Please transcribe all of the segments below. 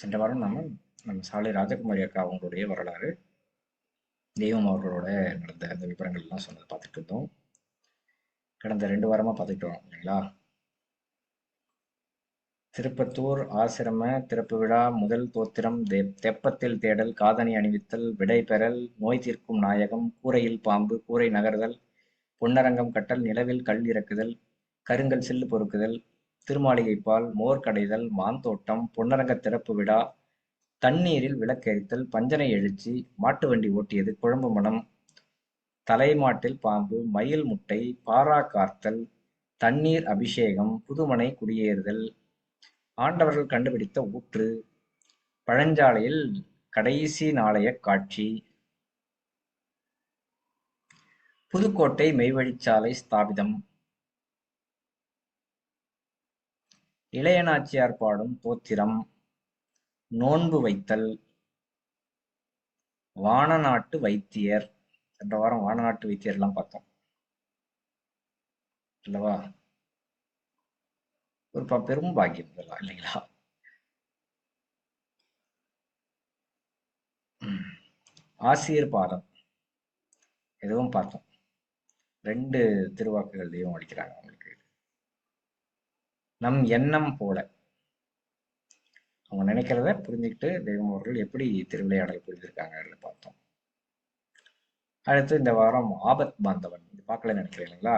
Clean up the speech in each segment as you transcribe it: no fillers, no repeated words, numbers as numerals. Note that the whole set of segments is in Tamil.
சென்ற வாரம் நம்ம சாலை ராஜகுமாரி அக்கா அவங்களுடைய வரலாறு, தெய்வம் அவர்களோட நடந்த அந்த விவரங்கள்லாம் சொன்னதை பார்த்துட்டு இருந்தோம். கடந்த 2 வாரமா பார்த்துட்டு வரோம் இல்லைங்களா? திருப்பத்தூர் ஆசிரம திறப்பு விழா, முதல் தோத்திரம், தெப்பத்தில் தேடல், காதணி அணிவித்தல், விடை பெறல், நோய் தீர்க்கும் நாயகம், கூரையில் பாம்பு, கூரை நகர்தல், பொன்னரங்கம் கட்டல், நிலவில் கல் இறக்குதல், கருங்கல் சில்லு பொறுக்குதல், திருமாளிகைப்பால், மோர் கடைதல், மாந்தோட்டம், பொன்னரங்க திறப்பு விழா, தண்ணீரில் விளக்கெரித்தல், பஞ்சனை எழுச்சி, மாட்டு வண்டி ஓட்டியது, குழம்பு மணம், தலைமாட்டில் பாம்பு, மயில் முட்டை, பாரா கார்த்தல், தண்ணீர் அபிஷேகம், புதுமனை குடியேறுதல், ஆண்டவர்கள் கண்டுபிடித்த ஊற்று, பழஞ்சாலையில் கடைசி நாளைய காட்சி, புதுக்கோட்டை மெய்வழிச்சாலை ஸ்தாபிதம், இளையநாச்சியார் பாடும் தோத்திரம், நோன்பு வைத்தல், வானநாட்டு வைத்தியர். சென்ற வாரம் வானநாட்டு வைத்தியர்லாம் பார்த்தோம் அல்லவா? ஒரு பெரும் பாக்கியம் இதெல்லாம் இல்லைங்களா? ஆசிரியர் பாதம் எதுவும் பார்த்தோம். 2 திருவாக்குகள் தெய்வம் அளிக்கிறாங்க அவங்களுக்கு. நம் எண்ணம் போல அவங்க நினைக்கிறத புரிஞ்சுக்கிட்டு தெய்வம் அவர்கள் எப்படி திருவிளையாடல் புரிஞ்சிருக்காங்க பார்த்தோம். அடுத்து இந்த வாரம் ஆபத் பாந்தவன், இது பார்க்கல நினைக்கிறேன் இல்லைங்களா?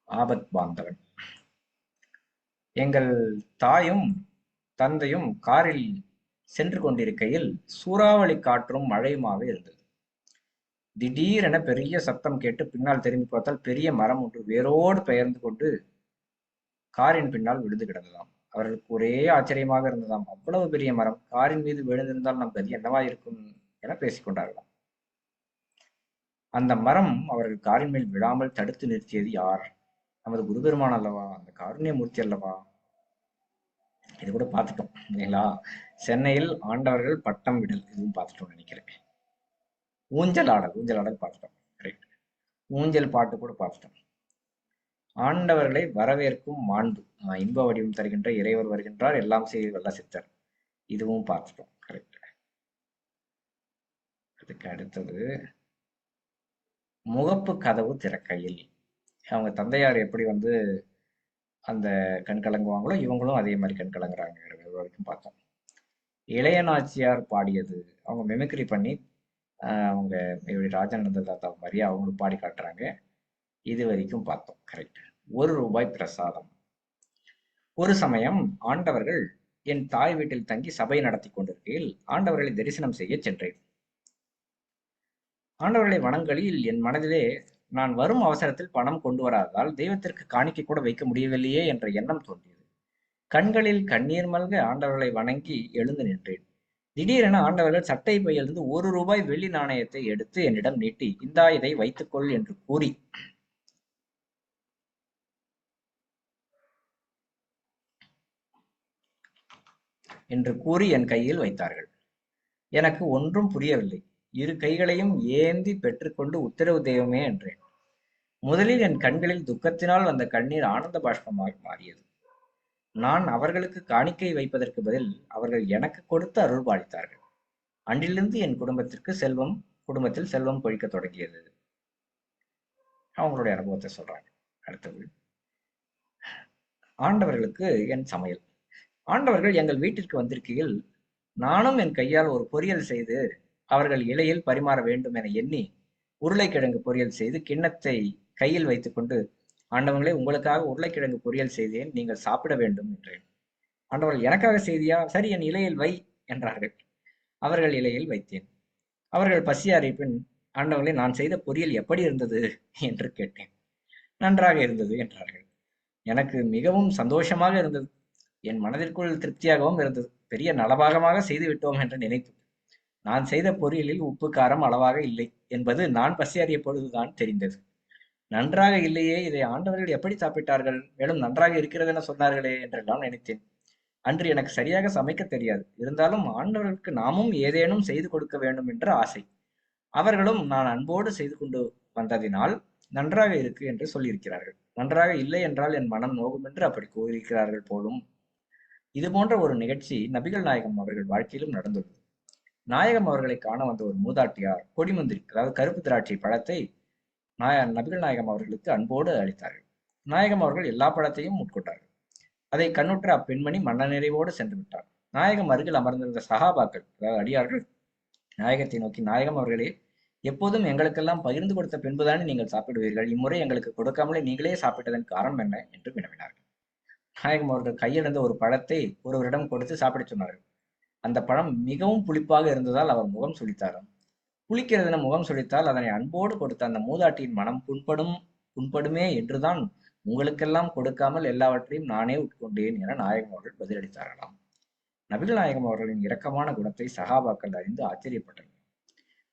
ஆபத் பாந்தவன். எங்கள் தாயும் தந்தையும் காரில் சென்று கொண்டிருக்கையில் சூறாவளி காற்றும் மழையுமாவே இருந்தது. திடீரென பெரிய சத்தம் கேட்டு பின்னால் திரும்பி பார்த்தால் பெரிய மரம் ஒன்று வேரோடு பெயர்ந்து கொண்டு காரின் பின்னால் விழுந்து கிடந்ததாம். அவர்களுக்கு ஒரே ஆச்சரியமாக இருந்ததாம். அவ்வளவு பெரிய மரம் காரின் மீது விழுந்திருந்தால் நம் கதி என்னவா இருக்கும் என பேசிக் கொண்டார்களாம். அந்த மரம் அவர்கள் காரின் மேல் விழாமல் தடுத்து நிறுத்தியது யார்? நமது குருபெருமான் அல்லவா? அந்த காருண்ய மூர்த்தி அல்லவா? இது கூட பார்த்துட்டோம் இல்லைங்களா? சென்னையில் ஆண்டவர்கள் பட்டம் விடல், இதுவும் பார்த்துட்டோம் நினைக்கிறேன். ஊஞ்சல் ஆடல் பார்த்துட்டோம். கரெக்ட். ஊஞ்சல் பாட்டு கூட பார்த்துட்டோம். ஆண்டவர்களை வரவேற்கும் மாண்பு, இன்ப வடிவம் தருகின்ற இறைவர் வருகின்றார், எல்லாம் செய்து வல்ல சித்தர், இதுவும் பார்த்துட்டோம். கரெக்ட். அதுக்கு அடுத்தது முகப்பு கதவு திறக்கையில், அவங்க தந்தையார் எப்படி வந்து அந்த கண் கலங்குவாங்களோ இவங்களும் அதே மாதிரி கண் கலங்குறாங்க வரைக்கும் பார்த்தோம். இளையநாச்சியார் பாடியது, அவங்க மிமிக்ரி பண்ணி அவங்க இப்படி ராஜானந்த தாத்தா மாதிரி அவங்களும் பாடி காட்டுறாங்க, இது வரைக்கும் பார்த்தோம். கரெக்ட். ₹1 பிரசாதம். ஒரு சமயம் ஆண்டவர்கள் என் தாய் வீட்டில் தங்கி சபை நடத்தி கொண்டிருக்கையில் ஆண்டவர்களை தரிசனம் செய்ய சென்றேன். ஆண்டவர்களை வணங்கலில் என் மனதிலே நான் வரும் அவசரத்தில் பணம் கொண்டு வராததால் தெய்வத்திற்கு காணிக்கை கூட வைக்க முடியவில்லையே என்ற எண்ணம் தோன்றியது. கண்களில் கண்ணீர் மல்க ஆண்டவர்களை வணங்கி எழுந்து நின்றேன். திடீரென ஆண்டவர்கள் சட்டை பையிலிருந்து ₹1 வெள்ளி நாணயத்தை எடுத்து என்னிடம் நீட்டி, இந்தா இதை வைத்துக்கொள் என்று கூறி என் கையில் வைத்தார்கள். எனக்கு ஒன்றும் புரியவில்லை. இரு கைகளையும் ஏந்தி பெற்றுக்கொண்டு உத்தரவு தெய்வமே என்றேன். முதலில் என் கண்களில் துக்கத்தினால் வந்த கண்ணீர் ஆனந்த பாஷ்பமாக மாறியது. நான் அவர்களுக்கு காணிக்கை வைப்பதற்கு பதில் அவர்கள் எனக்கு கொடுத்து அருள் பாலித்தார்கள். அன்றிலிருந்து என் குடும்பத்தில் செல்வம் கொழிக்க தொடங்கியது. அவங்களுடைய அனுபவத்தை சொல்றாங்க. அடுத்தது ஆண்டவர்களுக்கு என் சமையல். ஆண்டவர்கள் எங்கள் வீட்டிற்கு வந்திருக்கையில் நானும் என் கையால் ஒரு பொரியல் செய்து அவர்கள் இலையில் பரிமாற வேண்டும் என எண்ணி உருளைக்கிழங்கு பொரியல் செய்து கிண்ணத்தை கையில் வைத்துக்கொண்டு, ஆண்டவங்களே உங்களுக்காக உருளைக்கிழங்கு பொரியல் செய்தேன், நீங்கள் சாப்பிட வேண்டும் என்றேன். ஆண்டவர்கள் எனக்காக செய்தியா? சரி, என் இலையில் வை என்றார்கள். அவர்கள் இலையில் வைத்தேன். அவர்கள் பசியாறிய பின், ஆண்டவர்களே நான் செய்த பொரியல் எப்படி இருந்தது என்று கேட்டேன். நன்றாக இருந்தது என்றார்கள். எனக்கு மிகவும் சந்தோஷமாக இருந்தது. என் மனதிற்குள் திருப்தியாகவும் இருந்தது. பெரிய நலபாகமாக செய்து விட்டோம் என்று நினைத்து, நான் செய்த பொரியலில் உப்பு காரம் அளவாக இல்லை என்பது நான் பசியாறிய பொழுதுதான் தெரிந்தது. நன்றாக இல்லையே, இதை ஆண்டவர்கள் எப்படி சாப்பிட்டார்கள்? மேலும் நன்றாக இருக்கிறது என சொன்னார்களே என்றெல்லாம் நினைத்தேன். அன்று எனக்கு சரியாக சமைக்க தெரியாது. இருந்தாலும் ஆண்டவர்களுக்கு நாமும் ஏதேனும் செய்து கொடுக்க வேண்டும் என்ற ஆசை. அவர்களும் நான் அன்போடு செய்து கொண்டு வந்ததினால் நன்றாக இருக்கு என்று சொல்லியிருக்கிறார்கள். நன்றாக இல்லை என்றால் என் மனம் நோகும் என்று அப்படி கூறியிருக்கிறார்கள் போலும். இது போன்ற ஒரு நிகழ்ச்சி நபிகள் நாயகம் அவர்கள் வாழ்க்கையிலும் நடந்துள்ளது. நாயகம் அவர்களை காண வந்த ஒரு மூதாட்டியார் கொடிமுந்திரி, அதாவது கருப்பு திராட்சை பழத்தை நபிகள் நாயகம் அவர்களுக்கு அன்போடு அளித்தார்கள். நாயகம் அவர்கள் எல்லா பழத்தையும் உட்கொண்டார்கள். அதை கண்ணுற்ற அப்பெண்மணி மன நிறைவோடு சென்று விட்டார். நாயகம் அருகில் அமர்ந்திருந்த சகாபாக்கள், அதாவது அடியார்கள், நாயகத்தை நோக்கி, நாயகம் அவர்களே, எப்போதும் எங்களுக்கெல்லாம் பகிர்ந்து கொடுத்த பின்புதானே நீங்கள் சாப்பிடுவீர்கள், இம்முறை எங்களுக்கு கொடுக்காமலே நீங்களே சாப்பிட்டதன் காரணம் என்ன என்று வினவினார்கள். நாயகம் அவர்கள் கையிலிருந்த ஒரு பழத்தை ஒருவரிடம் கொடுத்து சாப்பிடச் சொன்னார்கள். அந்த பழம் மிகவும் புளிப்பாக இருந்ததால் அவர் முகம் சுளித்தாராம். புளிக்கிறதென முகம் சுளித்தால் அதனை அன்போடு கொடுத்த அந்த மூதாட்டியின் மனம் புண்படுமே என்றுதான் உங்களுக்கெல்லாம் கொடுக்காமல் எல்லாவற்றையும் நானே உட்கொண்டேன் என நாயகம் அவர்கள் பதிலளித்தார்களாம். நபிகள் நாயகம் அவர்களின் இரக்கமான குணத்தை சகாபாக்கள் அறிந்து ஆச்சரியப்பட்டனர்.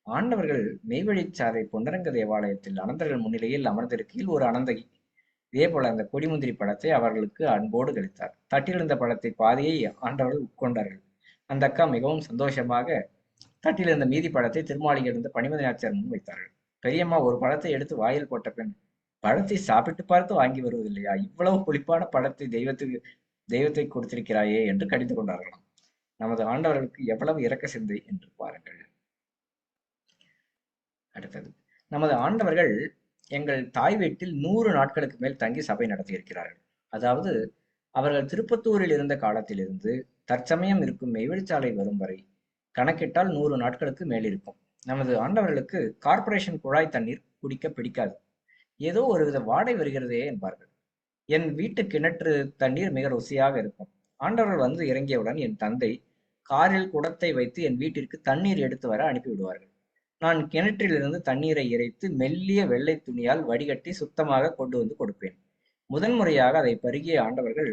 ஆண்டவர்கள் மெய்வழிச்சாலை பொன்னரங்க தேவாலயத்தில் அனந்தர்கள் முன்னிலையில் அமர்ந்திருக்கையில் ஒரு அனந்தகி இதே போல அந்த கொடிமுந்திரி பழத்தை அவர்களுக்கு அன்போடு கழித்தார். தட்டிலிருந்த பழத்தை பாதியை ஆண்டவர்கள் உட்கொண்டார்கள். அந்த அக்கா மிகவும் சந்தோஷமாக தட்டிலிருந்த மீதி பழத்தை திருமாளிகையில் இருந்த பணிமதியாச்சார் முன் வைத்தார்கள். பெரியம்மா ஒரு பழத்தை எடுத்து வாயில் போட்ட பெண், பழத்தை சாப்பிட்டு பார்த்து வாங்கி வருவதில்லையா, இவ்வளவு புளிப்பான பழத்தை தெய்வத்தை கொடுத்திருக்கிறாயே என்று கடிந்து கொண்டார்களாம். நமது ஆண்டவர்களுக்கு எவ்வளவு இரக்க சிந்தை என்று பாருங்கள். அடுத்தது, நமது ஆண்டவர்கள் எங்கள் தாய் வீட்டில் 100 நாட்களுக்கு மேல் தங்கி சபை நடத்தி இருக்கிறார்கள். அதாவது அவர்கள் திருப்பத்தூரில் இருந்த காலத்திலிருந்து தற்சமயம் இருக்கும் மெய்வழிச்சாலை வரும் வரை கணக்கிட்டால் 100 நாட்களுக்கு மேல் இருக்கும். நமது ஆண்டவர்களுக்கு கார்ப்பரேஷன் குழாய் தண்ணீர் குடிக்க பிடிக்காது. ஏதோ ஒருவித வாடை வருகிறதே என்பார்கள். என் வீட்டு கிணற்று தண்ணீர் மிக ருசியாக இருக்கும். ஆண்டவர்கள் வந்து இறங்கியவுடன் என் தந்தை காரில் குடத்தை வைத்து என் வீட்டிற்கு தண்ணீர் எடுத்து வர அனுப்பிவிடுவார்கள். நான் கிணற்றிலிருந்து தண்ணீரை இறைத்து மெல்லிய வெள்ளை துணியால் வடிகட்டி சுத்தமாக கொண்டு வந்து கொடுப்பேன். முதன்முறையாக அதை பருகிய ஆண்டவர்கள்,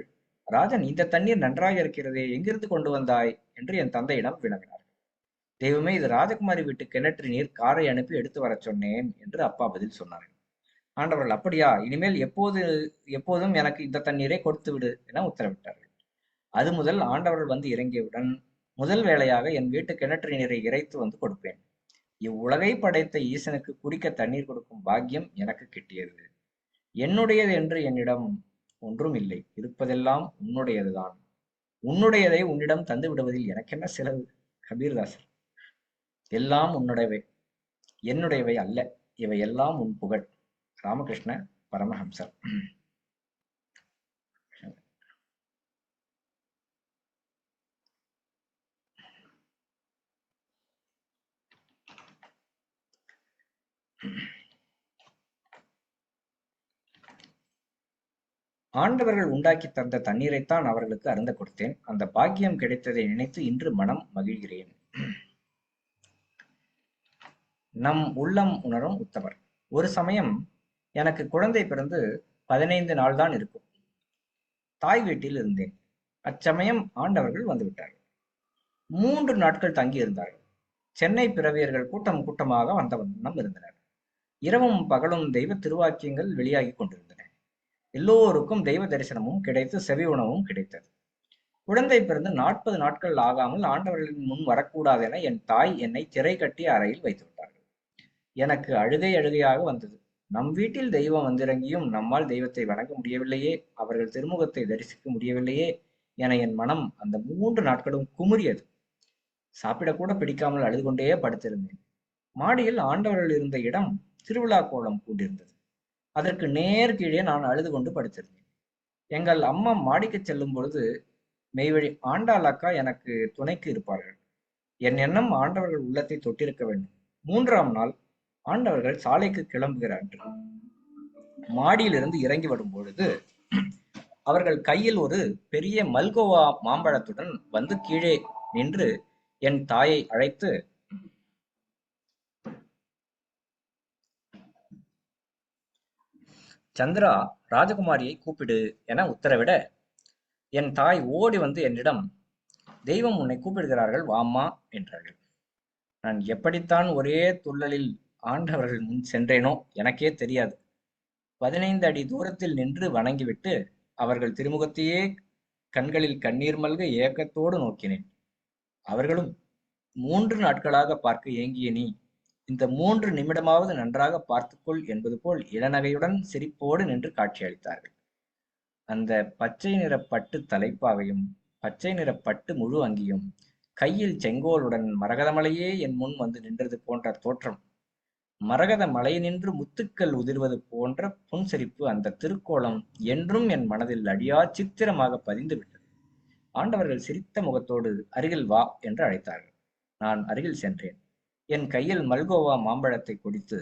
ராஜன், இந்த தண்ணீர் நன்றாக இருக்கிறதே, எங்கிருந்து கொண்டு வந்தாய் என்று என் தந்தையிடம் வினவினார். தெய்வமே, இது ராஜகுமாரி வீட்டு கிணற்று நீர், காரை அனுப்பி எடுத்து வர சொன்னேன் என்று அப்பா பதில் சொன்னார்கள். ஆண்டவர்கள், அப்படியா, இனிமேல் எப்போதும் எனக்கு இந்த தண்ணீரை கொடுத்து விடு என உத்தரவிட்டார்கள். அது முதல் ஆண்டவர்கள் வந்து இறங்கியவுடன் முதல் வேளையாக என் வீட்டு கிணற்று நீரை இறைத்து வந்து கொடுப்பேன். இவ்வுலகை படைத்த ஈசனுக்கு குடிக்க தண்ணீர் கொடுக்கும் பாக்கியம் எனக்கு கிட்டியது. என்னுடையது என்று என்னிடம் ஒன்றும் இல்லை, இருப்பதெல்லாம் உன்னுடையதுதான். உன்னுடையதை உன்னிடம் தந்து விடுவதில் எனக்கென்ன செலவு? கபீர்தாசர். எல்லாம் உன்னுடையவை, என்னுடையவை அல்ல, இவை எல்லாம் உன் புகழ். ராமகிருஷ்ண பரமஹம்சர். ஆண்டவர்கள் உண்டாக்கி தந்த தண்ணீரைத்தான் அவர்களுக்கு அருந்த கொடுத்தேன். அந்த பாக்கியம் கிடைத்ததை நினைத்து இன்று மனம் மகிழ்கிறேன். நம் உள்ளம் உணரும் உத்தமர். ஒரு சமயம் எனக்கு குழந்தை பிறந்து 15 நாள் தான் இருக்கும். தாய் வீட்டில் இருந்தேன். அச்சமயம் ஆண்டவர்கள் வந்துவிட்டார்கள். 3 நாட்கள் தங்கி இருந்தார்கள். சென்னை பிறவியர்கள் கூட்டம் கூட்டமாக வந்த வண்ணம் இருந்தனர். இரவும் பகலும் தெய்வ திருவாக்கியங்கள் வெளியாகி கொண்டிருந்தன. எல்லோருக்கும் தெய்வ தரிசனமும் கிடைத்து செவி உணவும் கிடைத்தது. குழந்தை பிறந்து 40 நாட்கள் ஆகாமல் ஆண்டவர்களின் முன் வரக்கூடாது என என் தாய் என்னை திரை கட்டி அறையில் வைத்து விட்டார்கள். எனக்கு அழுகையாக வந்தது. நம் வீட்டில் தெய்வம் வந்திறங்கியும் நம்மால் தெய்வத்தை வணங்க முடியவில்லையே, அவர்கள் திருமுகத்தை தரிசிக்க முடியவில்லையே என என் மனம் அந்த 3 நாட்களும் குமுறியது. சாப்பிடக்கூட பிடிக்காமல் அழுது கொண்டே படுத்திருந்தேன். மாடியில் ஆண்டவர்கள் இருந்த இடம் திருவிழா கோலம் பூண்டிருந்தது. அதற்கு நேர் கீழே நான் அழுது கொண்டு படுத்திருந்தேன். எங்கள் அம்மா மாடிக்கு செல்லும் பொழுது மெய்வழி ஆண்டாள் அக்கா எனக்கு துணைக்கு இருப்பார்கள். என் எண்ணம் ஆண்டவர்கள் உள்ளத்தை தொட்டிருக்க வேண்டும். 3ஆம் நாள் ஆண்டவர்கள் சாலைக்கு கிளம்புகிற அன்று மாடியிலிருந்து இறங்கி வரும் பொழுது அவர்கள் கையில் ஒரு பெரிய மல்கோவா மாம்பழத்துடன் வந்து கீழே நின்று என் தாயை அழைத்து, சந்திரா, ராஜகுமாரியை கூப்பிடு என உத்தரவிட, என் தாய் ஓடி வந்து என்னிடம், தெய்வம் உன்னை கூப்பிடுகிறார்கள், வாம்மா என்றார்கள். நான் எப்படித்தான் ஒரே துள்ளலில் ஆண்டவர்கள் முன் சென்றேனோ எனக்கே தெரியாது. 15 அடி தூரத்தில் நின்று வணங்கிவிட்டு அவர்கள் திருமுகத்தையே கண்களில் கண்ணீர் மல்க ஏக்கத்தோடு நோக்கினேன். அவர்களும், 3 நாட்களாக பார்க்க ஏங்கிய நீ இந்த 3 நிமிடமாவது நன்றாக பார்த்துக்கொள் என்பது போல் இளநகையுடன் சிரிப்போடு நின்று காட்சியளித்தார்கள். அந்த பச்சை நிற பட்டு தலைப்பாவையும் பச்சை நிற பட்டு முழு அங்கியும் கையில் செங்கோலுடன் மரகதமலையே என் முன் வந்து நின்றது போன்ற தோற்றம், மரகத மலை நின்று முத்துக்கள் உதிர்வது போன்ற புன்சிரிப்பு, அந்த திருக்கோலம் என்றும் என் மனதில் அழியா சித்திரமாக பதிந்து விட்டது. ஆண்டவர்கள் சிரித்த முகத்தோடு அருகில் வா என்று அழைத்தார்கள். நான் அருகில் சென்றேன். என் கையில் மல்கோவா மாம்பழத்தை குடித்து,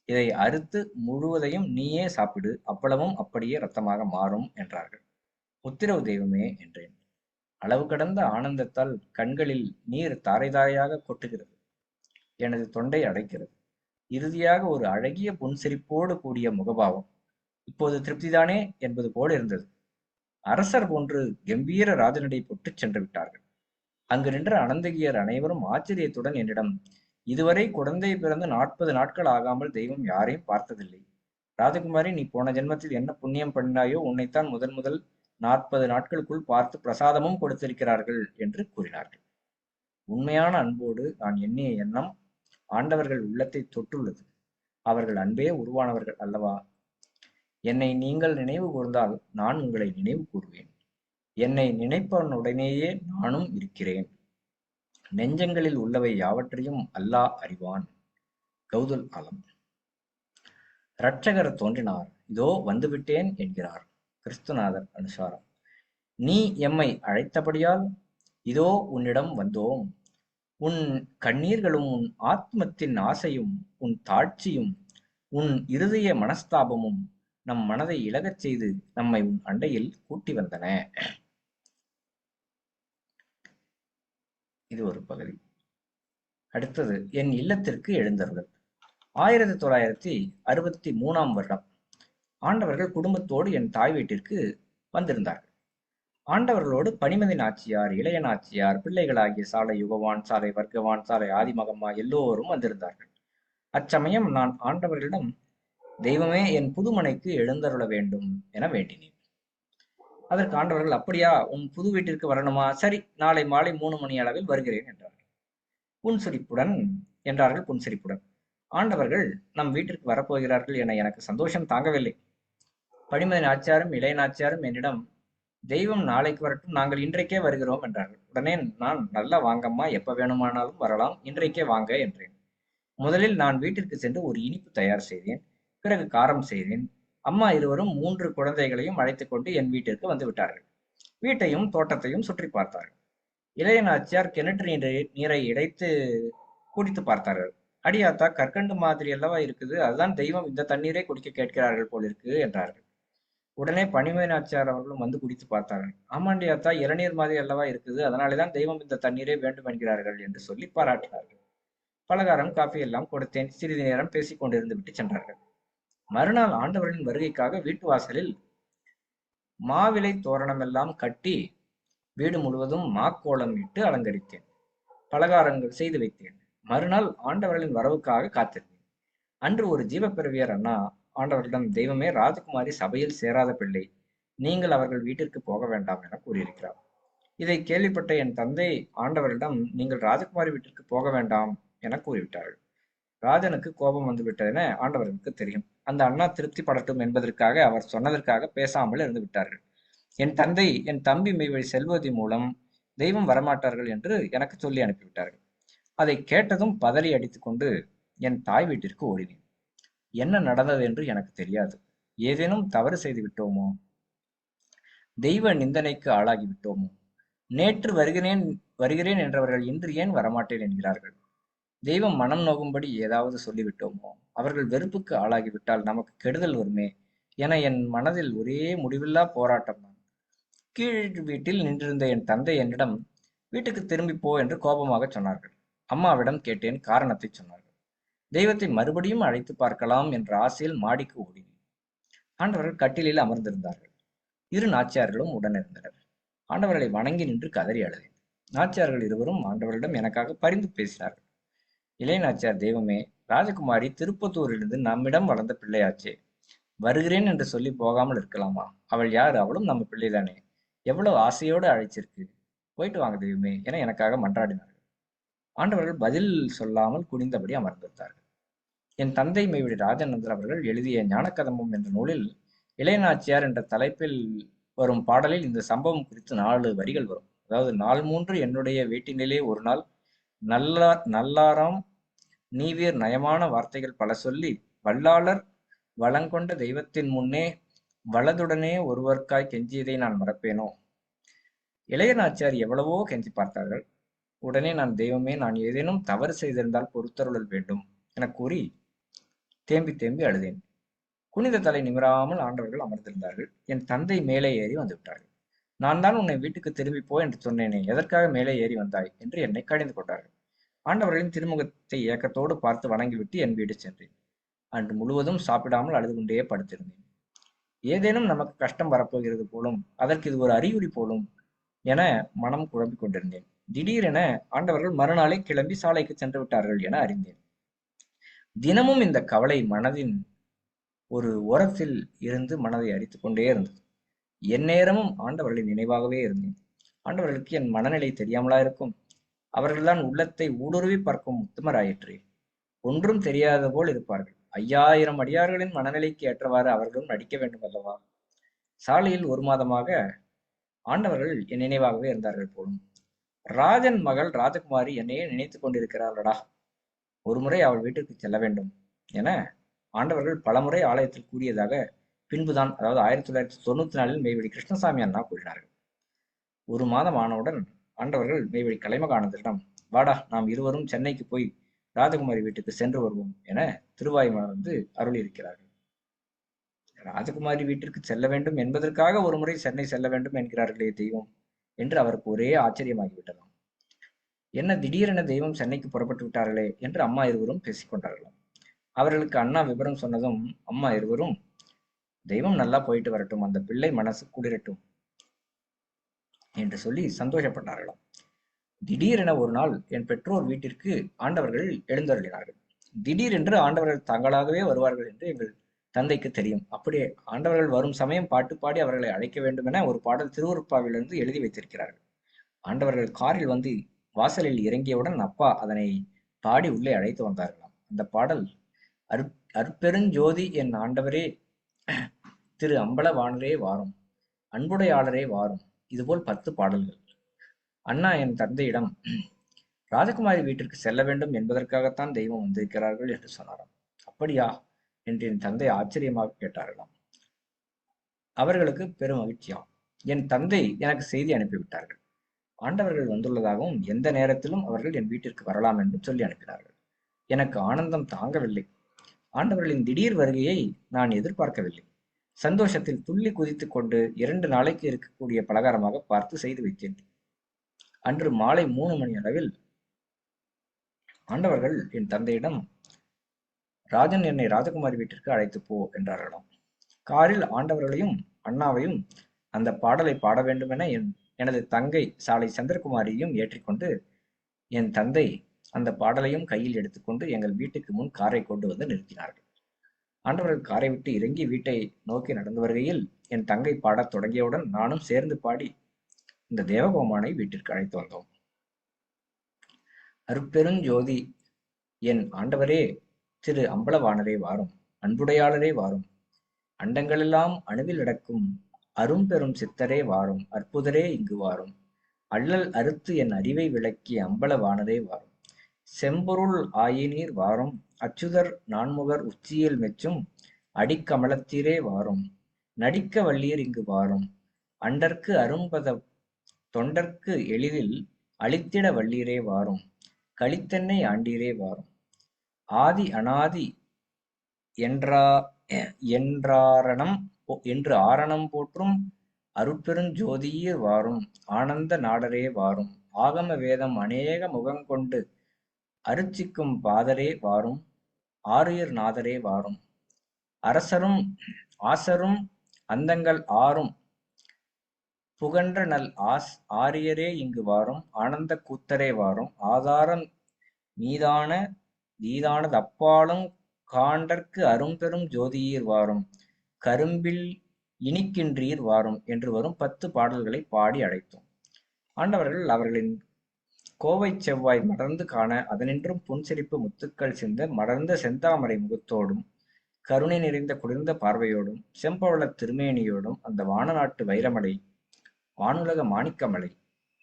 இதை அறுத்து முழுவதையும் நீயே சாப்பிடு, அவ்வளவும் அப்படியே ரத்தமாக மாறும் என்றார்கள். உத்திரவு தெய்வமே என்றேன். அளவு கடந்த ஆனந்தத்தால் கண்களில் நீர் தாரை தாரையாக கொட்டுகிறது. எனது தொண்டை அடைக்கிறது. இறுதியாக ஒரு அழகிய புன்சிரிப்போடு கூடிய முகபாவம். இப்போது திருப்திதானே என்பது போல இருந்தது. அரசர் போன்று கம்பீர ராஜனடை பொட்டுச் சென்று விட்டார்கள். அங்கு நின்ற அனந்தகியர் அனைவரும் ஆச்சரியத்துடன் என்னிடம், இதுவரை குழந்தை பிறந்து 40 நாட்கள் ஆகாமல் தெய்வம் யாரையும் பார்த்ததில்லை. ராஜகுமாரி, நீ போன ஜென்மத்தில் என்ன புண்ணியம் பண்ணினாயோ, உன்னைத்தான் முதன் முதல் 40 நாட்களுக்குள் பார்த்து பிரசாதமும் கொடுத்திருக்கிறார்கள் என்று கூறினார்கள். உண்மையான அன்போடு நான் எண்ணிய எண்ணம் ஆண்டவர்கள் உள்ளத்தை தொட்டுள்ளது. அவர்கள் அன்பே உருவானவர்கள் அல்லவா? என்னை நீங்கள் நினைவு கூர்ந்தால் நான் உங்களை நினைவு கூறுவேன். என்னை நினைப்பவனுடனேயே நானும் இருக்கிறேன். நெஞ்சங்களில் உள்ளவை யாவற்றையும் அல்லாஹ் அறிவான். கௌதுல் ஆலம். இரட்சகர் தோன்றினார், இதோ வந்துவிட்டேன் என்கிறார் கிறிஸ்துநாதர் அனுசாரம். நீ எம்மை அழைத்தபடியால் இதோ உன்னிடம் வந்தோம். உன் கண்ணீர்களும் உன் ஆத்மத்தின் ஆசையும் உன் தாட்சியும் உன் இருதய மனஸ்தாபமும் நம் மனதை இழகச் செய்து நம்மை உன் அண்டையில் கூட்டி வந்தன. இது ஒரு பகுதி. அடுத்தது, என் இல்லத்திற்கு எழுந்தருளல். 1963 வருடம் ஆண்டவர்கள் குடும்பத்தோடு என் தாய் வீட்டிற்கு வந்திருந்தார்கள். ஆண்டவர்களோடு பனிமதி நாச்சியார், இளைய நாச்சியார், பிள்ளைகளாகிய சாலை யுகவான், சாலை வர்க்கவான், சாலை ஆதிமகம்மா எல்லோரும் வந்திருந்தார்கள். அச்சமயம் நான் ஆண்டவர்களிடம், தெய்வமே, என் புதுமனைக்கு எழுந்தருள வேண்டும் என வேண்டினேன். அதற்கு ஆண்டவர்கள், அப்படியா, உன் புது வீட்டிற்கு வரணுமா? சரி, நாளை மாலை 3 மணி அளவில் வருகிறேன் என்றார்கள். புன்சிரிப்புடன் என்றார்கள் புன்சிரிப்புடன். ஆண்டவர்கள் நம் வீட்டிற்கு வரப்போகிறார்கள் என எனக்கு சந்தோஷம் தாங்கவில்லை. பனிமதி நாச்சியாரும் இளைய நாச்சியாரும் என்னிடம், தெய்வம் நாளைக்கு வரட்டும், நாங்கள் இன்றைக்கே வருகிறோம் என்றார்கள். உடனே நான், நல்லா வாங்கம்மா, எப்ப வேணுமானாலும் வரலாம், இன்றைக்கே வாங்க என்றேன். முதலில் நான் வீட்டிற்கு சென்று ஒரு இனிப்பு தயார் செய்தேன். பிறகு காரம் செய்தேன். அம்மா இருவரும் 3 குழந்தைகளையும் அழைத்துக் கொண்டு என் வீட்டிற்கு வந்து விட்டார்கள். வீட்டையும் தோட்டத்தையும் சுற்றி பார்த்தார்கள். இளைய நாச்சியார் கிணற்று நீரை இறைத்து குடித்து பார்த்தார்கள். அடியாத்தா, கற்கண்டு மாதிரி அல்லவா இருக்குது, அதுதான் தெய்வம் இந்த தண்ணீரை குடிக்க கேட்கிறார்கள் போலிருக்கு என்றார்கள். உடனே பனிமதி நாச்சியார் அவர்களும் வந்து குடித்து பார்த்தார்கள். ஆமாண்டியாத்தா, இளநீர் மாதிரி அல்லவா இருக்குது, அதனாலேதான் தெய்வம் இந்த தண்ணீரை வேண்டும் என்கிறார்கள் என்று சொல்லி பாராட்டினார்கள். பலகாரம், காஃபி எல்லாம் கொடுத்தேன். சிறிது நேரம் பேசிக் கொண்டிருந்து விட்டு சென்றார்கள். மறுநாள் ஆண்டவரின் வருகைக்காக வீட்டு வாசலில் மாவிலை தோரணமெல்லாம் கட்டி வீடு முழுவதும் மாக்கோலம் இட்டு அலங்கரித்தேன். பலகாரங்கள் செய்து வைத்தேன். மறுநாள் ஆண்டவர்களின் வரவுக்காக காத்திருந்தேன். அன்று ஒரு ஜீவப்பிரவியர் அண்ணா ஆண்டவரிடம், தெய்வமே, ராஜகுமாரி சபையில் சேராத பிள்ளை, நீங்கள் அவர்கள் வீட்டிற்கு போக வேண்டாம் என கூறியிருக்கிறார். இதை கேள்விப்பட்ட என் தந்தை ஆண்டவரிடம், நீங்கள் ராஜகுமாரி வீட்டிற்கு போக வேண்டாம் என கூறிவிட்டார்கள். ராஜனுக்கு கோபம் வந்து விட்டதென ஆண்டவர்களுக்கு தெரியும். அந்த அண்ணா திருப்தி படட்டும் என்பதற்காக அவர் சொன்னதற்காக பேசாமல் இருந்து விட்டார்கள். என் தந்தை என் தம்பி மெய்வழி செல்வதி மூலம் தெய்வம் வரமாட்டார்கள் என்று எனக்கு சொல்லி அனுப்பிவிட்டார்கள். அதை கேட்டதும் பதறி அடித்துக் கொண்டு என் தாய் வீட்டிற்கு ஓடினேன். என்ன நடந்தது என்று எனக்கு தெரியாது. ஏதேனும் தவறு செய்து விட்டோமோ? தெய்வ நிந்தனைக்கு ஆளாகி விட்டோமோ? நேற்று வருகிறேன் என்றவர்கள் இன்று ஏன் வரமாட்டேன் என்கிறார்கள்? தெய்வம் மனம் நோகும்படி ஏதாவது சொல்லிவிட்டோமோ? அவர்கள் வெறுப்புக்கு ஆளாகிவிட்டால் நமக்கு கெடுதல் வருமே என என் மனதில் ஒரே முடிவில்லா போராட்டம் தான். கீழ் வீட்டில் நின்றிருந்த என் தந்தை என்னிடம், வீட்டுக்கு திரும்பி போ என்று கோபமாக சொன்னார்கள். அம்மாவிடம் கேட்டேன். காரணத்தை சொன்னார்கள். தெய்வத்தை மறுபடியும் அழைத்து பார்க்கலாம் என்ற ஆசையில் மாடிக்கு ஓடினேன். ஆண்டவர்கள் கட்டிலில் அமர்ந்திருந்தார்கள். 2 நாச்சியார்களும் உடன் இருந்தனர். ஆண்டவர்களை வணங்கி நின்று கதறி அழுதேன். நாச்சியார்கள் இருவரும் ஆண்டவரிடம் எனக்காக பரிந்து பேசினார்கள். இளைய நாச்சியார், தெய்வமே, ராஜகுமாரி திருப்பத்தூரிலிருந்து நம்மிடம் வளர்ந்த பிள்ளையாச்சே, வருகிறேன் என்று சொல்லி போகாமல் இருக்கலாமா? அவள் யார்? அவளும் நம்ம பிள்ளைதானே. எவ்வளவு ஆசையோடு அழைச்சிருக்கு. போயிட்டு வாங்க தெய்வமே என எனக்காக மன்றாடினார்கள். ஆண்டவர்கள் பதில் சொல்லாமல் குனிந்தபடி அமர்ந்திருந்தார்கள். என் தந்தை மெய்வழி ராஜநந்தர் அவர்கள் எழுதிய ஞானக்கதம்பம் என்ற நூலில் இளையநாச்சியார் என்ற தலைப்பில் வரும் பாடலில் இந்த சம்பவம் குறித்து 4 வரிகள் வரும். அதாவது, நாள் 3 என்னுடைய வீட்டினிலே ஒரு நாள் நல்லாராம் நீவீர் நயமான வார்த்தைகள் பல சொல்லி வல்லாளர் வளங்கொண்ட தெய்வத்தின் முன்னே வலதுடனே ஒருவர்க்காய் கெஞ்சியதை நான் மறப்பேனோ? இளையநாச்சியார் எவ்வளவோ கெஞ்சி பார்த்தார்கள். உடனே நான், தெய்வமே, நான் ஏதேனும் தவறு செய்திருந்தால் பொறுத்தருளல் வேண்டும் என கூறி தேம்பி தேம்பி அழுதேன். குனிந்த தலை நிமிராமல் ஆண்டவர்கள் அமர்ந்திருந்தார்கள். என் தந்தை மேலே ஏறி வந்து விட்டார்கள். நான் தான் உன்னை வீட்டுக்கு திரும்பி போ என்று சொன்னேனே, எதற்காக மேலே ஏறி வந்தாய் என்று என்னை கடிந்து கொண்டார்கள். ஆண்டவர்களின் திருமுகத்தை ஏக்கத்தோடு பார்த்து வணங்கிவிட்டு என் வீடு சென்றேன். அன்று முழுவதும் சாப்பிடாமல் அழுது கொண்டே படுத்திருந்தேன். ஏதேனும் நமக்கு கஷ்டம் வரப்போகிறது போலும், அதற்கு இது ஒரு அறிகுறி போலும் என மனம் குழம்பிக் கொண்டிருந்தேன். திடீரென ஆண்டவர்கள் மறுநாளே கிளம்பி சாலைக்கு சென்று விட்டார்கள் என அறிந்தேன். தினமும் இந்த கவலை மனதின் ஒரு ஓரத்தில் இருந்து மனதை அரித்துக் கொண்டே இருந்தது. எந்நேரமும் ஆண்டவர்களின் நினைவாகவே இருந்தேன். ஆண்டவர்களுக்கு என் மனநிலை தெரியாமலா இருக்கும்? அவர்கள்தான் உள்ளத்தை ஊடுருவி பார்க்கும் உத்தமராயிற்றே. ஒன்றும் தெரியாத போல் இருப்பார்கள். 5000 அடியார்களின் மனநிலைக்கு ஏற்றவாறு அவர்களும் நடிக்க வேண்டும் அல்லவா? சாலையில் 1 மாதமாக ஆண்டவர்கள் என் நினைவாகவே இருந்தார்கள் போலும். ராஜன் மகள் ராஜகுமாரி என்னையே நினைத்துக் கொண்டிருக்கிறாளடா, ஒருமுறை அவள் வீட்டிற்கு செல்ல வேண்டும் என ஆண்டவர்கள் பலமுறை ஆலயத்தில் கூறியதாக பின்புதான், அதாவது 1994 மெய்வழி கிருஷ்ணசாமி அண்ணா கூறினார்கள். 1 மாதம் ஆனவுடன் ஆண்டவர்கள் மெய்வழி கலைமகானந்தரிடம், வாடா, நாம் இருவரும் சென்னைக்கு போய் ராஜகுமாரி வீட்டுக்கு சென்று வருவோம் என திருவாய்மலர்ந்து அருளியிருக்கிறார்கள். ராஜகுமாரி வீட்டிற்கு செல்ல வேண்டும் என்பதற்காக ஒரு முறை சென்னை செல்ல வேண்டும் என்கிறார்களே தெய்வம் என்று அவருக்கு ஒரே ஆச்சரியமாகிவிட்டதாம். என்ன திடீரென தெய்வம் சென்னைக்கு புறப்பட்டு விட்டார்களே என்று அம்மா இருவரும் பேசிக்கொண்டார்களாம். அவர்களுக்கு அண்ணா விவரம் சொன்னதும் அம்மா இருவரும், தெய்வம் நல்லா போயிட்டு வரட்டும், அந்த பிள்ளை மனசு குளிரட்டும் என்று சொல்லி சந்தோஷப்பட்டார்களாம். திடீரென ஒரு நாள் என் பெற்றோர் வீட்டிற்கு ஆண்டவர்கள் எழுந்தருளினார்கள். திடீரென்று ஆண்டவர்கள் தாங்களாகவே வருவார்கள் என்று எங்கள் தந்தைக்கு தெரியும். அப்படியே ஆண்டவர்கள் வரும் சமயம் பாட்டு பாடி அவர்களை அழைக்க வேண்டும் என ஒரு பாடல் திருவருட்பாவிலிருந்து எழுதி வைத்திருக்கிறார்கள். ஆண்டவர்கள் காரில் வந்து வாசலில் இறங்கியவுடன் அப்பா அதனை பாடி உள்ளே அழைத்து வந்தார்களாம். அந்த பாடல், அற்பெருஞ்சோதி என் ஆண்டவரே, திரு அம்பலவாணரே வாரும், அன்புடையாளரே வாரும், இதுபோல் 10 பாடல்கள். அண்ணா என் தந்தையிடம், ராஜகுமாரி வீட்டிற்கு செல்ல வேண்டும் என்பதற்காகத்தான் தெய்வம் வந்திருக்கிறார்கள் என்று சொன்னாராம். அப்படியா என்று என் தந்தை ஆச்சரியமாக கேட்டார்களாம். அவர்களுக்கு பெரும் மகிழ்ச்சியாம். என் தந்தை எனக்கு செய்தி அனுப்பிவிட்டார்கள். ஆண்டவர்கள் வந்துள்ளதாகவும் எந்த நேரத்திலும் அவர்கள் என் வீட்டிற்கு வரலாம் என்றும் சொல்லி அனுப்பினார்கள். எனக்கு ஆனந்தம் தாங்கவில்லை. ஆண்டவர்களின் திடீர் வருகையை நான் எதிர்பார்க்கவில்லை. சந்தோஷத்தில் துள்ளி குதித்துக் கொண்டு 2 நாளைக்கு இருக்கக்கூடிய பலகாரமாக பார்த்து செய்து வைத்தேன். அன்று மாலை 3 மணி அளவில் ஆண்டவர்கள் என் தந்தையிடம், ராஜன் என்னை ராஜகுமாரி வீட்டிற்கு அழைத்து போ என்றார்களாம். காரில் ஆண்டவர்களையும் அண்ணாவையும் அந்த பாடலை பாட வேண்டுமென எனது தங்கை சாலை சந்திரகுமாரியையும் ஏற்றிக்கொண்டு என் தந்தை அந்த பாடலையும் கையில் எடுத்துக்கொண்டு எங்கள் வீட்டுக்கு முன் காரை கொண்டு வந்து நிறுத்தினார்கள். ஆண்டவர்கள் காரை விட்டு இறங்கி வீட்டை நோக்கி நடந்து வருகையில் என் தங்கை பாடத் தொடங்கியவுடன் நானும் சேர்ந்து பாடி இந்த தேவகோமானை வீட்டிற்கு அழைத்து வந்தோம். அருட்பெருஞ்சோதி என் ஆண்டவரே, திரு அம்பலவாணரே வாரும், அன்புடையாளரே வாரும், அண்டங்களெல்லாம் அணுவில் அடக்கும் அரும்பெரும் சித்தரே வாரும், அற்புதரே இங்கு வாரும், அள்ளல் அறுத்து என் அறிவை விளக்கிய அம்பலவாணரே வாரும், செம்பொருள் ஆயினீர் வாரும், அச்சுதர் நான்முகர் உச்சியில் மெச்சும் அடிக்கமலத்தீரே வாரும், நடிக்க வல்லீர் இங்கு வாரும், அண்டற்கு அரும்பத தொண்டர்க்கு எளிதில் அளித்திட வல்லீரே வாரும், களித்தென்னை ஆண்டீரே வாரும், ஆதி அநாதி என்றாரணம் என்று ஆரணம் போற்றும் அருட்பெருஞ்சோதியீர் வாரும், ஆனந்த நாடரே வாரும், ஆகம வேதம் அநேக முகங்கொண்டு அருச்சிக்கும் பாதரே வாரும், ஆருயிர் நாதரே வாரும், அரசரும் ஆசரும் அந்தங்கள் ஆறும் புகன்ற நல் ஆரியரே இங்கு வாரும், ஆனந்த கூத்தரே வாரும், ஆதாரம் நீதானது அப்பாலும் காண்டற்கு அரும்பெரும் ஜோதியீர் வாரும், கரும்பில் இனிக்கின்றீர் வாரும் என்று வரும் 10 பாடல்களை பாடி அழைத்தோம். ஆண்டவர்கள் அவர்களின் கோவை செவ்வாய் மடர்ந்து காண அதனின்றும் புன்சிரிப்பு முத்துக்கள் சிந்த மடர்ந்த செந்தாமரை முகத்தோடும் கருணை நிறைந்த குளிர்ந்த பார்வையோடும் செம்பவளத் திருமேனியோடும் அந்த வானநாட்டு வைரமலை வானுலக மாணிக்கமலை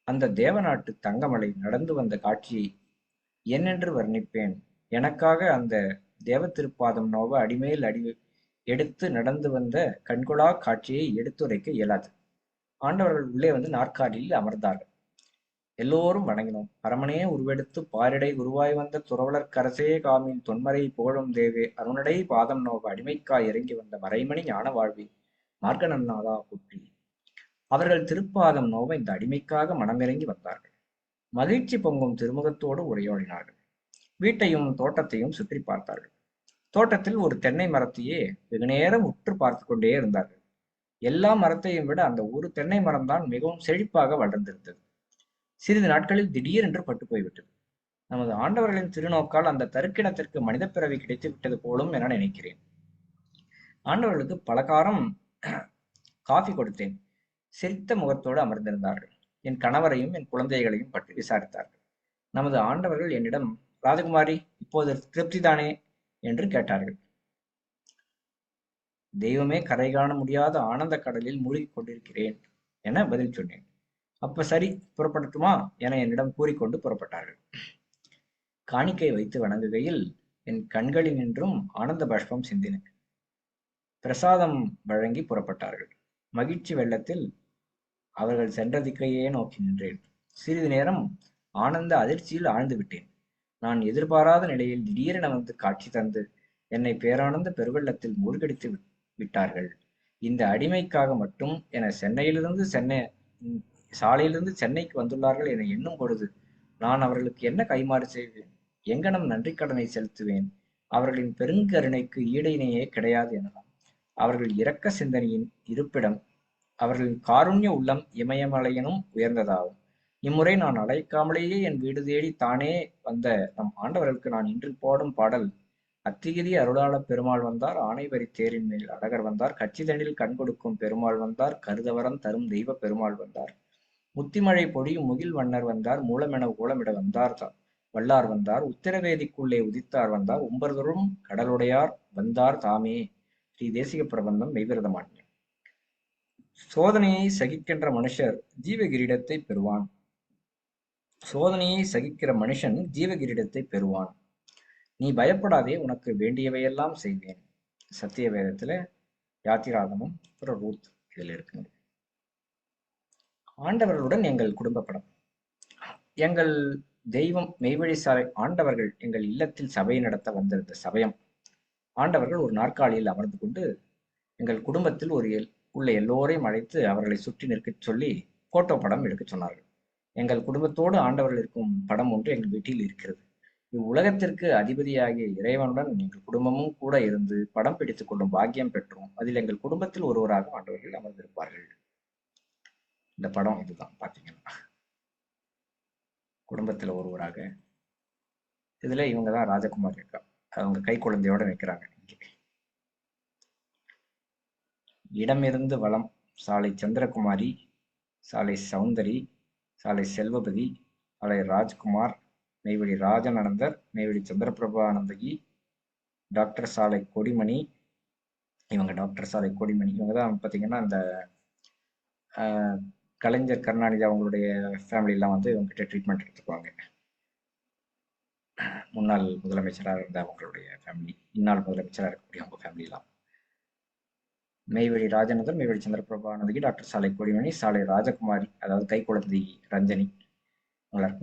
அந்த தேவநாட்டு தங்கமலை நடந்து வந்த காட்சியை என்னென்று வர்ணிப்பேன். எனக்காக அந்த தேவ திருப்பாதம் நோவ அடிமேல் அடி எடுத்து நடந்து வந்த கண்கொள்ளா காட்சியை எடுத்துரைக்க இயலாது. ஆண்டவர்கள் உள்ளே வந்து நாற்காலியில் அமர்ந்தார்கள். எல்லோரும் வணங்கினோம். பரமனே உருவெடுத்து பாரிடை உருவாய் வந்த துறவலர் கரசே காமின் தொன்மறை புகழும் தேவே அருணடை பாதம் நோவ அடிமைக்காய் இறங்கி வந்த மறைமணி ஞான வாழ்வி மார்க்கநன்னாதா போற்றி. அவர்கள் திருப்பாதம் நோவ இந்த அடிமைக்காக மனமிறங்கி வந்தார்கள். மகிழ்ச்சி பொங்கும் திருமுகத்தோடு உரையாடினார்கள். வீட்டையும் தோட்டத்தையும் சுற்றி பார்த்தார்கள். தோட்டத்தில் ஒரு தென்னை மரத்தையே வெகுநேரம் உற்று பார்த்து கொண்டே இருந்தார்கள். எல்லா மரத்தையும் விட அந்த ஒரு தென்னை மரம்தான் மிகவும் செழிப்பாக வளர்ந்திருந்தது. சிறிது நாட்களில் திடீரென்று பட்டு போய்விட்டது. நமது ஆண்டவர்களின் திருநோக்கால் அந்த தருக்கிணத்திற்கு மனித பிறவி கிடைத்து விட்டது போலும் என நினைக்கிறேன். ஆண்டவர்களுக்கு பலகாரம் காஃபி கொடுத்தேன். சிரித்த முகத்தோடு அமர்ந்திருந்தார்கள். என் கணவரையும் என் குழந்தைகளையும் பற்றி விசாரித்தார்கள். நமது ஆண்டவர்கள் என்னிடம், ராஜகுமாரி, இப்போது திருப்திதானே என்று கேட்டார்கள். தெய்வமே கரை காண முடியாத ஆனந்த கடலில் மூழ்கிக் கொண்டிருக்கிறேன் என பதில் சொன்னேன். அப்ப சரி, புறப்படட்டுமா என என்னிடம் கூறிக்கொண்டு புறப்பட்டார்கள். காணிக்கை வைத்து வணங்குகையில் என் கண்களினின்றும் ஆனந்த பாஷ்பம் சிந்தின. பிரசாதம் வழங்கி புறப்பட்டார்கள். மகிழ்ச்சி வெள்ளத்தில் அவர்கள் சென்ற திக்கையே நோக்கி நின்றேன். சிறிது நேரம் ஆனந்த அதிர்ச்சியில் ஆழ்ந்து விட்டேன். நான் எதிர்பாராத நிலையில் திடீரென வந்து காட்சி தந்து என்னை பேரானந்த பெருவெள்ளத்தில் மூழ்கடித்து விட்டார்கள். இந்த அடிமைக்காக மட்டும் என சாலையிலிருந்து சென்னைக்கு வந்துள்ளார்கள் என எண்ணும் பொழுது நான் அவர்களுக்கு என்ன கைமாறு செய்வேன்? எங்கனம் நன்றி கடனை செலுத்துவேன்? அவர்களின் பெருங்கருணைக்கு ஈடு இணையே கிடையாது எனலாம். அவர்கள் இரக்க சிந்தனையின் இருப்பிடம், அவர்களின் காருண்ய உள்ளம் இமயமலையினும் உயர்ந்ததாகும். இம்முறை நான் அழைக்காமலேயே என் வீடு தேடி தானே வந்த நம் ஆண்டவர்களுக்கு நான் இன்று போடும் பாடல்: அத்திகிரி அருளாளப் பெருமாள் வந்தார், ஆனைவரி தேரின் மேல் அழகர் வந்தார், கச்சிதனில் கண் கொடுக்கும் பெருமாள் வந்தார், கருதவரம் தரும் தெய்வ பெருமாள் வந்தார், முத்திமழை பொழியும் முகில் வண்ணர் வந்தார், மூலமென ஓலமிட வந்தார் வல்லார் வந்தார், உத்திரவேதிக்குள்ளே உதித்தார் வந்தார், உம்பர்தொறும் கடலுடையார் வந்தார் தாமே. ஸ்ரீ தேசிக பிரபந்தம் மெய்விரதமாட்டியம். சோதனையை சகிக்கின்ற மனுஷர் ஜீவகிரீடத்தை பெறுவான். சோதனையை சகிக்கிற மனுஷன் ஜீவகிரீடத்தை பெறுவான். நீ பயப்படாதே, உனக்கு வேண்டியவையெல்லாம் செய்வேன். சத்திய வேதத்துல யாத்திராகமும் அப்புறம் ரூத் இதில் இருக்குங்க. ஆண்டவர்களுடன் எங்கள் குடும்ப படம். எங்கள் தெய்வம் மெய்வழி சாலை ஆண்டவர்கள் எங்கள் இல்லத்தில் சபை நடத்த வந்திருந்த சமயம் ஆண்டவர்கள் ஒரு நாற்காலியில் அமர்ந்து கொண்டு எங்கள் குடும்பத்தில் உள்ள எல்லோரையும் அழைத்து அவர்களை சுற்றி நிற்கச் சொல்லி போட்டோ படம் எடுக்க சொன்னார்கள். எங்கள் குடும்பத்தோடு ஆண்டவர்கள் இருக்கும் படம் ஒன்று எங்கள் வீட்டில் இருக்கிறது. இவ்வுலகத்திற்கு அதிபதியாகிய இறைவனுடன் எங்கள் குடும்பமும் கூட இருந்து படம் பிடித்துக் கொள்ளும் பாக்கியம் பெற்றோம். அதில் எங்கள் குடும்பத்தில் ஒருவராக ஆண்டவர்கள் அமர்ந்திருப்பார்கள். இந்த படம் இதுதான். பாத்தீங்கன்னா குடும்பத்துல ஒருவராக இதுல இவங்கதான் ராஜகுமார் இருக்கா. அவங்க கை குழந்தையோட நிற்கிறாங்க. இடமிருந்து வளம்: சாலை சந்திரகுமாரி, சாலை சௌந்தரி, சாலை செல்வபதி, சாலை ராஜ்குமார், நெய்வேலி ராஜநந்தர், நெய்வேலி சந்திரபிரபானந்தகி, டாக்டர் சாலை கொடிமணி. இவங்க டாக்டர் சாலை கொடிமணி. இவங்க தான் பார்த்தீங்கன்னா அந்த கலைஞர் கருணாநிதி அவங்களுடைய ஃபேமிலிலாம் வந்து இவங்ககிட்ட ட்ரீட்மெண்ட் எடுத்துக்குவாங்க. முன்னாள் முதலமைச்சராக இருந்த அவங்களுடைய ஃபேமிலி, இந்நாள் முதலமைச்சராக இருக்கக்கூடிய அவங்க ஃபேமிலிலாம். மெய்வெளி ராஜநந்தர், மெய்வெளி சந்திரபிரபானந்தகி, டாக்டர் சாலை கொடிமணி, சாலை ராஜகுமாரி அதாவது கை குழந்தை ரஞ்சனி,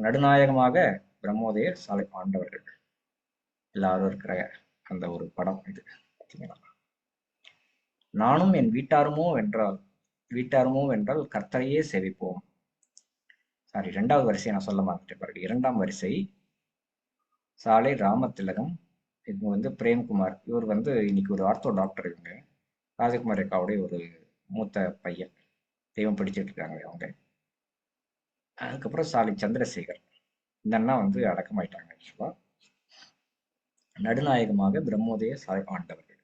நடுநாயகமாக பிரம்மோதயர், சாலை ஆண்டவர்கள் எல்லாரும் இருக்கிற அந்த ஒரு படம் இது. பார்த்தீங்கன்னா நானும் என் வீட்டாருமோ வென்றால் கர்த்தரையே சேவிப்போம். சாரி, 2வது வரிசையை நான் சொல்ல மாட்டேன் பாருங்க. 2ஆம் வரிசை சாலை ராமதிலகம். இது வந்து பிரேம்குமார். இவர் வந்து இன்னைக்கு ஒரு ஆர்த்தோ டாக்டர். இவங்க ராஜகுமார் அக்காவுடைய ஒரு மூத்த பையன். தெய்வம் படிச்சுட்டு இருக்காங்க அவங்க. அதுக்கப்புறம் சாலை சந்திரசேகர். இந்த அண்ணா வந்து அடக்கமாயிட்டாங்க. ஆக்சுவலா நடுநாயகமாக பிரம்மோதய சாலை ஆண்டவர்கள்.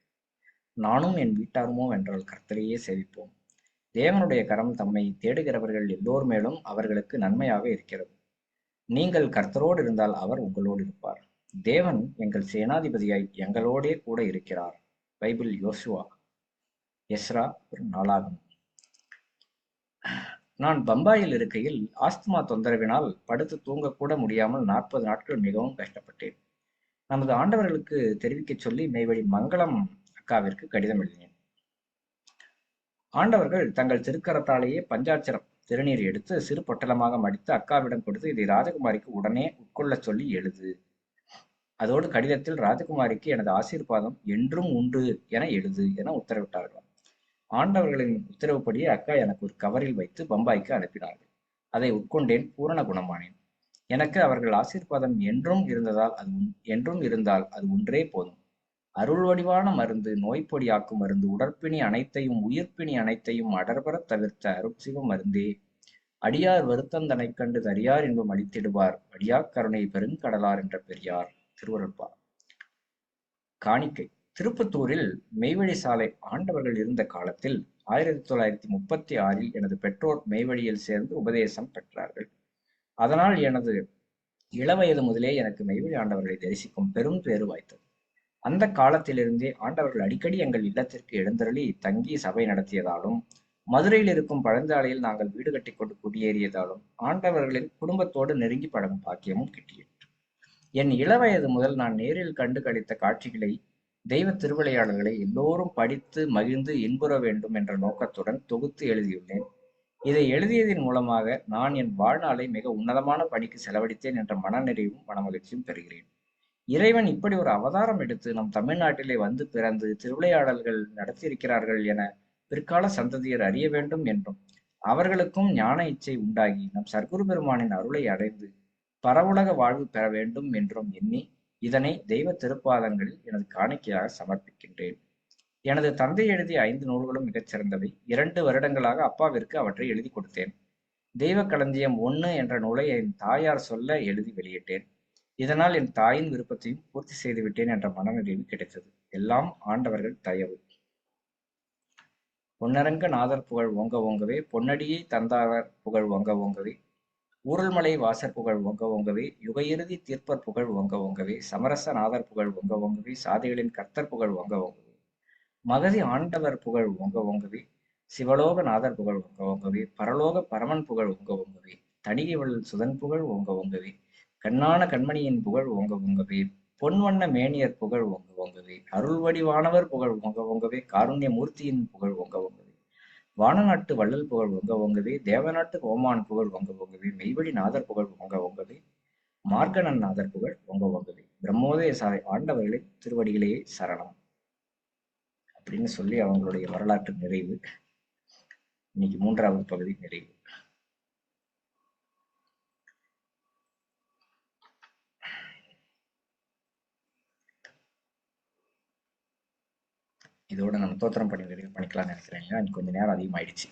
நானும் என் வீட்டாருமோ வென்றால் கர்த்தரையே சேவிப்போம். தேவனுடைய கரம் தம்மை தேடுகிறவர்கள் எல்லோர் மேலும் அவர்களுக்கு நன்மையாக இருக்கிறது. நீங்கள் கர்த்தரோடு இருந்தால் அவர் உங்களோடு இருப்பார். தேவன் எங்கள் சேனாதிபதியாய் எங்களோடே கூட இருக்கிறார். பைபிள் யோசுவா, எஸ்ரா, ஒரு நாளாகும். நான் பம்பாயில் இருக்கையில் ஆஸ்துமா தொந்தரவினால் படுத்து தூங்கக்கூட முடியாமல் 40 நாட்கள் மிகவும் கஷ்டப்பட்டேன். நமது ஆண்டவர்களுக்கு தெரிவிக்கச் சொல்லி மெய்வழி மங்களம் அக்காவிற்கு கடிதம் எழுதினேன். ஆண்டவர்கள் தங்கள் திருக்கரத்தாலேயே பஞ்சாட்சரம் திருநீர் எடுத்து சிறு பொட்டலமாக மடித்து அக்காவிடம் கொடுத்து, இதை ராஜகுமாரிக்கு உடனே உட்கொள்ளச் சொல்லி எழுது. அதோடு கடிதத்தில் ராஜகுமாரிக்கு எனது ஆசீர்வாதம் என்றும் உண்டு என எழுது என உத்தரவிட்டார்களாம். ஆண்டவர்களின் உத்தரவுப்படி அக்கா எனக்கு ஒரு கவரில் வைத்து பம்பாய்க்கு அனுப்பினார்கள். அதை உட்கொண்டேன், பூரண குணமானேன். எனக்கு அவர்கள் ஆசீர்வாதம் என்றும் இருந்தால் அது ஒன்றே போதும். அருள் வடிவான மருந்து, நோய்ப்பொடியாக்கும் மருந்து, உடற்பிணி அனைத்தையும் உயிர்ப்பிணி அனைத்தையும் அடர்பரத் தவிர்த்த அருட்சிவ மருந்தே. அடியார் வருத்தந்தனைக் கண்டு தரியார் இன்பம் அளித்திடுவார், அடியாக் கருணை பெருங்கடலார் என்ற பெரியார். திருவருட்பா. காணிக்கை. திருப்பத்தூரில் மெய்வழி சாலை ஆண்டவர்கள் இருந்த காலத்தில் 1936 எனது பெற்றோர் மெய்வழியில் சேர்ந்து உபதேசம் பெற்றார்கள். அதனால் எனது இளவயது முதலே எனக்கு மெய்வழி ஆண்டவர்களை தரிசிக்கும் பெரும் பேறு வாய்த்தது. அந்த காலத்திலிருந்தே ஆண்டவர்கள் அடிக்கடி எங்கள் இல்லத்திற்கு எழுந்தருளி தங்கி சபை நடத்தியதாலும், மதுரையில் இருக்கும் பழஞ்சாலையில் நாங்கள் வீடு கட்டிக்கொண்டு குடியேறியதாலும் ஆண்டவர்களின் குடும்பத்தோடு நெருங்கி பழகும் பாக்கியமும் கிட்டியது. என் இளவயது முதல் நான் நேரில் கண்டு களித்த காட்சிகளை, தெய்வ திருவிளையாடல்களை எல்லோரும் படித்து மகிழ்ந்து இன்புற வேண்டும் என்ற நோக்கத்துடன் தொகுத்து எழுதியுள்ளேன். இதை எழுதியதன் மூலமாக நான் என் வாழ்நாளை மிக உன்னதமான பணிக்கு செலவழித்தேன் என்ற மனநிறைவும் மனமகிழ்ச்சியும் பெறுகிறேன். இறைவன் இப்படி ஒரு அவதாரம் எடுத்து நம் தமிழ்நாட்டிலே வந்து பிறந்து திருவிளையாடல்கள் நடத்தியிருக்கிறார்கள் என பிற்கால சந்ததியர் அறிய வேண்டும் என்றும், அவர்களுக்கும் ஞான இச்சை உண்டாகி நம் சர்க்குரு பெருமானின் அருளை அடைந்து பரவுலக வாழ்வு பெற வேண்டும் என்றும் எண்ணி இதனை தெய்வ திருப்பாதங்களில் எனது காணிக்கையாக சமர்ப்பிக்கின்றேன். எனது தந்தை எழுதிய 5 நூல்களும் மிகச் சிறந்தவை. 2 வருடங்களாக அப்பாவிற்கு அவற்றை எழுதி கொடுத்தேன். தெய்வ களஞ்சியம் 1 என்ற நூலை என் தாயார் சொல்ல எழுதி வெளியிட்டேன். இதனால் என் தாயின் விருப்பத்தையும் பூர்த்தி செய்துவிட்டேன் என்ற மனநிறைவு கிடைத்தது. எல்லாம் ஆண்டவர்கள் தயவு. பொன்னரங்க நாதர் புகழ் ஓங்க ஓங்கவே, பொன்னடியை தந்தார் புகழ் ஓங்க ஓங்கவே, ஊரல்மலை வாசற் புகழ் ஓங்க ஓங்கவே, யுக இறுதி தீர்ப்பர் புகழ் ஓங்க ஓங்கவே, சமரச நாதர் புகழ் ஓங்க ஓங்கவே, சாதிகளின் கர்த்தர் புகழ் ஓங்க ஓங்கவே, மகதி ஆண்டவர் புகழ் ஓங்க ஓங்கவே, சிவலோக நாதர் புகழ் ஓங்க ஓங்கவே, பரலோக பரமன் புகழ் ஓங்க ஓங்கவே, தணிகைவள் சுதன் புகழ் ஓங்க ஓங்கவே, கண்ணான கண்மணியின் புகழ் ஓங்க ஓங்கவே, பொன்வண்ண மேனியர் புகழ் ஓங்க ஓங்கவே, அருள் வடிவானவர் புகழ் ஓங்க ஓங்கவே, காருண்ய மூர்த்தியின் புகழ் ஓங்க ஓங்கவே, வானநாட்டு வள்ளல் புகழ் ஓங்க ஓங்கவே, தேவநாட்டு கோமான் புகழ் ஓங்க ஓங்கவே, மெய்வழி நாதர் புகழ் ஓங்க ஓங்கவே, மார்கணன் நாதர் புகழ் ஓங்க ஓங்கவே, பிரம்மோதய சாலை ஆண்டவர்களின் திருவடிகளையே சரணம் அப்படின்னு சொல்லி அவங்களுடைய வரலாற்று நிறைவு. இன்னைக்கு 3வது பகுதி நிறைவு. இதோட நம்ம தோத்திரம் பண்ணி நிறைவு பண்ணிக்கலாம்னு நினைக்கிறேன். கொஞ்சம் நேரம் அதிகமாயிடுச்சு.